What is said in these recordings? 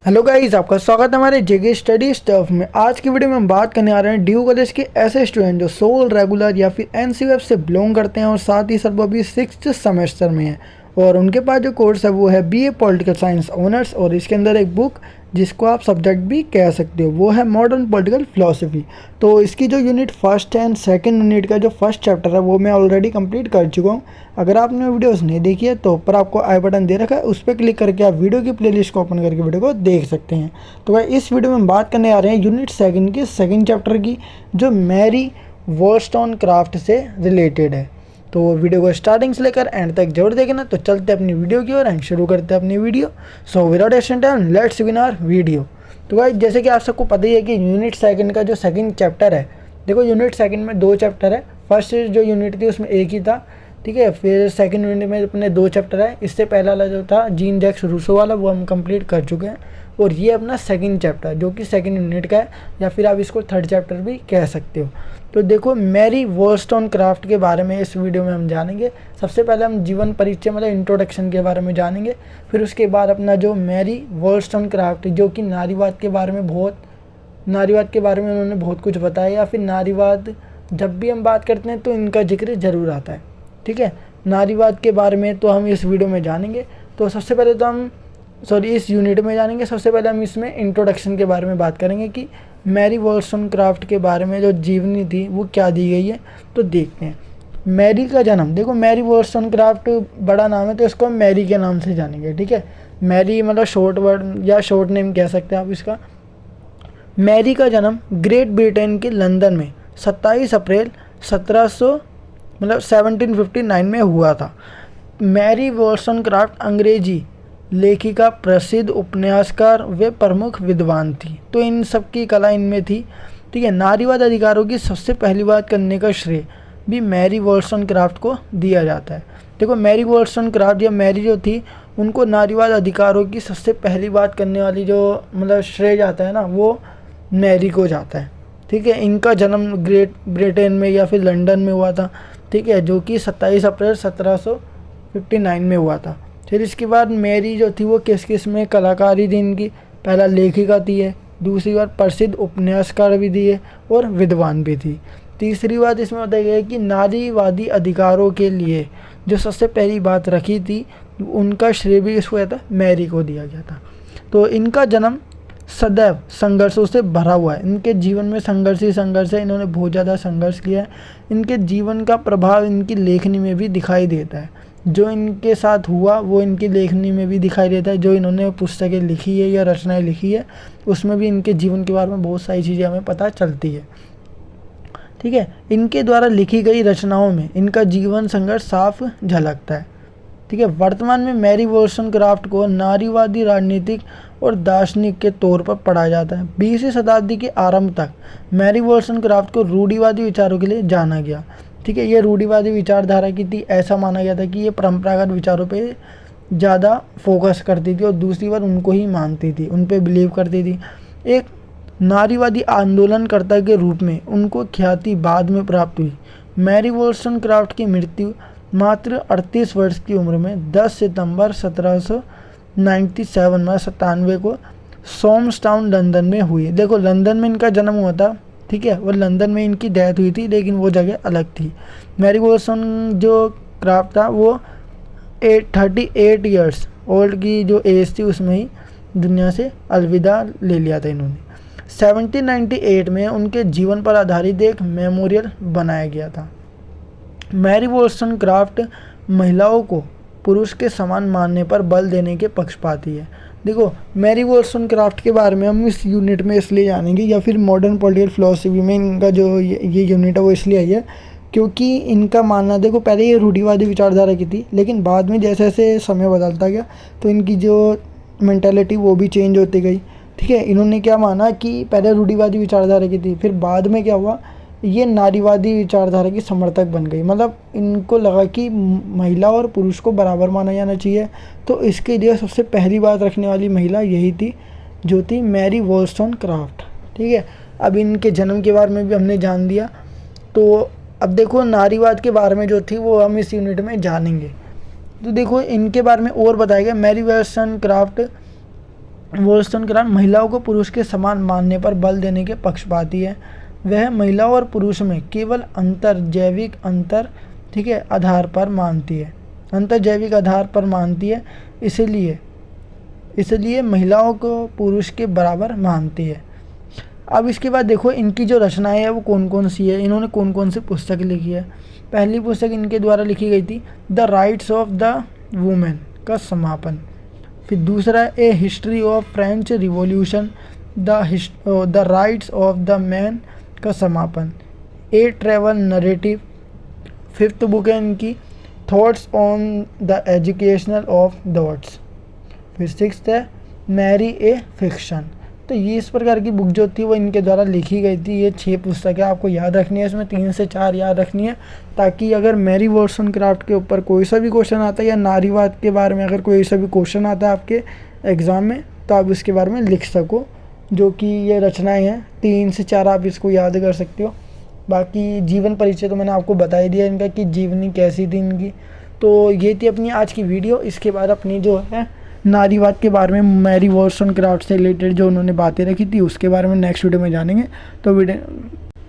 Hello guys, आपका स्वागत है हमारे जेके स्टडी स्टफ में। आज की वीडियो में हम बात करने आ रहे हैं ड्यू कॉलेज के ऐसे स्टूडेंट जो सोल रेगुलर या फिर एनसीयूएफ से बिलोंग करते हैं और साथ ही सर वो अभी 6th सेमेस्टर में है और उनके पास जो कोर्स है वो है बीए पॉलिटिकल साइंस ऑनर्स और इसके अंदर एक बुक जिसको आप सब्जेक्ट भी कह सकते हो वो है मॉडर्न पॉलिटिकल फिलोसफी। तो इसकी जो unit first and second unit का जो फर्स्ट चैप्टर है वो मैं ऑलरेडी कंप्लीट कर चुका हूँ। अगर आपने वीडियोस नहीं देखी है तो ऊपर आपको आई बटन दे रखा है, उस पर क्लिक करके आप वीडियो की प्लेलिस्ट को ओपन करके वीडियो को देख सकते हैं। तो भाई इस वीडियो में हम बात करने आ रहे हैं यूनिट सेकंड की सेकंड चैप्टर की जो मैरी वॉलस्टोनक्राफ्ट से रिलेटेड है। तो वीडियो को स्टार्टिंग से लेकर एंड तक जरूर देखना। तो चलते अपनी वीडियो की ओर एंड शुरू करते हैं अपनी video. So without wasting time let's begin our video. तो भाई जैसे कि आप सबको पता ही है कि यूनिट सेकंड का जो सेकंड चैप्टर है, देखो यूनिट सेकंड में 2 चैप्टर है। फर्स्ट जो यूनिट थी उसमें एक ही था, ठीक है। फिर सेकंड यूनिट में अपने 2 चैप्टर है। इससे पहला वाला जो था जीन जैक्स रूसो वाला वो हम कंप्लीट कर चुके हैं और ये अपना सेकंड चैप्टर जो कि सेकंड यूनिट का है या फिर आप इसको थर्ड चैप्टर भी कह सकते हो। तो देखो मैरी वॉलस्टोनक्राफ्ट के बारे में इस वीडियो में हम जानेंगे। सबसे पहले हम जीवन परिचय मतलब इंट्रोडक्शन के बारे में जानेंगे, फिर उसके बाद अपना जो मैरी वॉलस्टोनक्राफ्ट जो कि नारीवाद के बारे में उन्होंने बहुत कुछ बताया या फिर नारीवाद जब भी हम बात करते हैं तो इनका जिक्र ज़रूर आता है, ठीक है। नारीवाद के बारे में तो हम इस वीडियो में जानेंगे। तो सबसे पहले तो हम इस यूनिट में जानेंगे। सबसे पहले हम इसमें इंट्रोडक्शन के बारे में बात करेंगे कि मैरी वॉलस्टोनक्राफ्ट के बारे में जो जीवनी थी वो क्या दी गई है। तो देखते हैं मैरी का जन्म। देखो मैरी वॉलस्टोनक्राफ्ट बड़ा नाम है तो इसको हम मैरी के नाम से जानेंगे, ठीक है। मैरी मतलब शॉर्ट वर्ड या शॉर्ट नेम कह सकते हैं आप इसका। मैरी का जन्म ग्रेट ब्रिटेन के लंदन में 27 अप्रैल 1759 में हुआ था। मैरी वॉलस्टोनक्राफ्ट अंग्रेजी लेखिका, प्रसिद्ध उपन्यासकार व प्रमुख विद्वान थी। तो इन सब की कला इनमें थी, ठीक है। नारीवाद अधिकारों की सबसे पहली बात करने का श्रेय भी मैरी वॉलस्टोनक्राफ्ट को दिया जाता है। देखो मैरी वॉलस्टोनक्राफ्ट या मैरी जो थी उनको नारीवाद अधिकारों की सबसे पहली बात करने वाली जो मतलब श्रेय जाता है ना वो मैरी को जाता है, ठीक है। इनका जन्म ग्रेट ब्रिटेन में या फिर लंदन में हुआ था, ठीक है, जो कि 27 अप्रैल 1759 में हुआ था। फिर इसके बाद मैरी जो थी वो किस में कलाकारी थी इनकी। पहला लेखिका थी है, दूसरी बात प्रसिद्ध उपन्यासकार भी थी है और विद्वान भी थी। तीसरी बात इसमें बताई गई है कि नारीवादी अधिकारों के लिए जो सबसे पहली बात रखी थी उनका श्रेय भी इसको कहता मैरी को दिया गया था। तो इनका जन्म सदैव संघर्षों से भरा हुआ है। इनके जीवन में संघर्ष ही संघर्ष है, इन्होंने बहुत ज़्यादा संघर्ष किया है। इनके जीवन का प्रभाव इनकी लेखनी में भी दिखाई देता है। जो इनके साथ हुआ वो इनकी लेखनी में भी दिखाई देता है। जो इन्होंने पुस्तकें लिखी है या रचनाएं लिखी है उसमें भी इनके जीवन के बारे में बहुत सारी चीज़ें हमें पता चलती है, ठीक है। इनके द्वारा लिखी गई रचनाओं में इनका जीवन संघर्ष साफ झलकता है, ठीक है। वर्तमान में मैरी वॉलस्टोनक्राफ्ट को नारीवादी राजनीतिक और दार्शनिक के तौर पर पढ़ा जाता है। 20वीं शताब्दी के आरंभ तक मैरी वॉलस्टोनक्राफ्ट को रूढ़िवादी विचारों के लिए जाना गया, ठीक है। ये रूढ़िवादी विचारधारा की थी। ऐसा माना गया था कि ये परंपरागत विचारों पे ज़्यादा फोकस करती थी और दूसरी बार उनको ही मानती थी, उन पे बिलीव करती थी। एक नारीवादी आंदोलनकर्ता के रूप में उनको ख्याति बाद में प्राप्त हुई। मैरी वॉलस्टोनक्राफ्ट की मृत्यु मात्र 38 वर्ष की उम्र में 10 सितंबर 1797 को सोम्सटाउन लंदन में हुई। देखो लंदन में इनका जन्म हुआ था, ठीक है, और लंदन में इनकी डेथ हुई थी लेकिन वो जगह अलग थी। मैरी वॉलस्टोन जो क्राफ्ट था वो 38 ईयर्स ओल्ड की जो एज थी उसमें ही दुनिया से अलविदा ले लिया था इन्होंने। 1798 में उनके जीवन पर आधारित एक मेमोरियल बनाया गया था। मैरी वॉलस्टोनक्राफ्ट महिलाओं को पुरुष के समान मानने पर बल देने के पक्षपाती है। देखो मैरी वॉलस्टोनक्राफ्ट के बारे में हम इस यूनिट में इसलिए जानेंगे या फिर मॉडर्न पॉलिटिकल फिलोसफी में इनका जो ये यूनिट है वो इसलिए आई है क्योंकि इनका मानना, देखो पहले ये रूढ़िवादी विचारधारा की थी लेकिन बाद में जैसे जैसे समय बदलता गया तो इनकी जो मेंटालिटी वो भी चेंज होती गई, ठीक है। इन्होंने क्या माना कि पहले रूढ़िवादी विचारधारा की थी, फिर बाद में क्या हुआ ये नारीवादी विचारधारा की समर्थक बन गई। मतलब इनको लगा कि महिला और पुरुष को बराबर माना जाना चाहिए। तो इसके लिए सबसे पहली बात रखने वाली महिला यही थी जो थी मैरी वॉलस्टोनक्राफ्ट, ठीक है। अब इनके जन्म के बारे में भी हमने जान दिया। तो अब देखो नारीवाद के बारे में जो थी वो हम इस यूनिट में जानेंगे। तो देखो इनके बारे में और बताया गया। मैरी वॉलस्टोनक्राफ्ट वोllस्टोनक्राफ्ट महिलाओं को पुरुष के समान मानने पर बल देने के पक्षपाती है। वह महिला और पुरुष में केवल जैविक अंतर, ठीक है, आधार पर मानती है, जैविक आधार पर मानती है, इसलिए महिलाओं को पुरुष के बराबर मानती है। अब इसके बाद देखो इनकी जो रचनाएं है वो कौन कौन सी है, इन्होंने कौन कौन सी पुस्तक लिखी है। पहली पुस्तक इनके द्वारा लिखी गई थी the rights of the women का समापन। फिर दूसरा a history of French revolution, the rights of the man का समापन। A travel narrative, fifth book है इनकी thoughts on the educational of daughters. फिर सिक्स्थ है मैरी ए फिक्शन। तो ये इस प्रकार की बुक जो थी वो इनके द्वारा लिखी गई थी। ये 6 पुस्तकें आपको याद रखनी है, इसमें 3 से 4 याद रखनी है, ताकि अगर मैरी वोllस्टोनक्राफ्ट के ऊपर कोई सा भी क्वेश्चन आता है या नारीवाद के बारे में अगर कोई सा भी क्वेश्चन आता है आपके एग्ज़ाम में तो आप इसके बारे में लिख सको। जो कि ये रचनाएँ हैं 3 से 4 आप इसको याद कर सकते हो। बाकी जीवन परिचय तो मैंने आपको बता ही दिया इनका कि जीवनी कैसी थी इनकी। तो ये थी अपनी आज की वीडियो। इसके बाद अपनी जो है नारीवाद के बारे में मैरी वोllस्टोनक्राफ्ट से रिलेटेड जो उन्होंने बातें रखी थी उसके बारे में नेक्स्ट वीडियो में जानेंगे। तो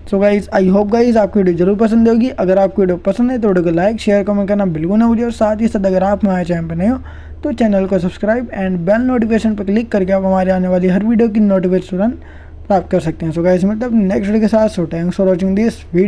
so guys I hope guys आपको वीडियो जरूर पसंद होगी। अगर आपको वीडियो पसंद है तो वीडियो को लाइक शेयर कमेंट करना बिल्कुल ना भूलिए, और साथ ही साथ अगर आप हमारे चैनल पर नए हो तो चैनल को सब्सक्राइब एंड बेल नोटिफिकेशन पर क्लिक करके आप हमारे आने वाली हर वीडियो की नोटिफिकेशन प्राप्त कर सकते हैं। सो गाइज मतलब नेक्स्ट वीडियो के साथ। So thanks for watching this video.